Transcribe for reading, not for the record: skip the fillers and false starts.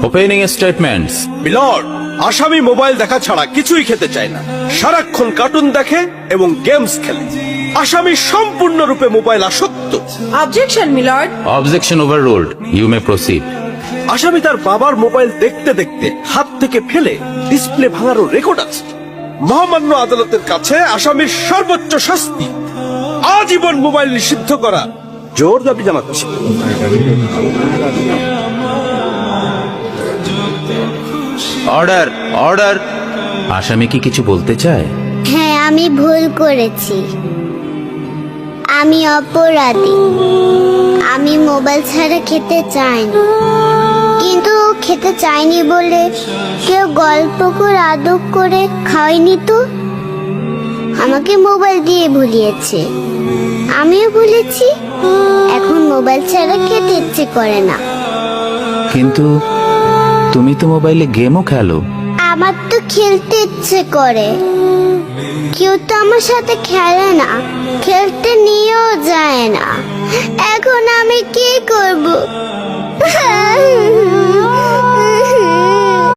Opening statements. Milord, আসামি mobile দেখা ছাড়া কিছুই খেতে চায় না, সারাক্ষণ কার্টুন দেখে এবং গেমস খেলে। আসামি সম্পূর্ণরূপে মোবাইল আসক্ত। Objection milord. Objection overruled, you may proceed. আসামি তার বাবার মোবাইল দেখতে দেখতে হাত থেকে ফেলে ডিসপ্লে ভাঙারও রেকর্ড আছে। মহামান্য আদালতের কাছে আসামির সর্বোচ্চ শাস্তি আজীবন মোবাইল নিষিদ্ধ করা জোর দাবি জানাচ্ছি। Order, order. আসামি কি কিছু বলতে চায়? হ্যাঁ, আমি ভুল করেছি, আমি অপরাধী। আমি মোবাইল ছাড়া খেতে চাইনি, কিন্তু খেতে চাইনি বলে কেউ গল্প করে আদর করে খাওয়াইনি তো। আমাকে মোবাইল দিয়ে ভুলিয়েছে, আমিও ভুলেছি। এখন মোবাইল ছাড়া খেতে ইচ্ছে করে না। কিন্তু তুমি তো মোবাইলে গেমও খেলো। আমার তো খেলতে ইচ্ছে করে, কেউ তো আমার সাথে খেলে না, খেলতে নিয়েও যায় না। এখন আমি কি করব?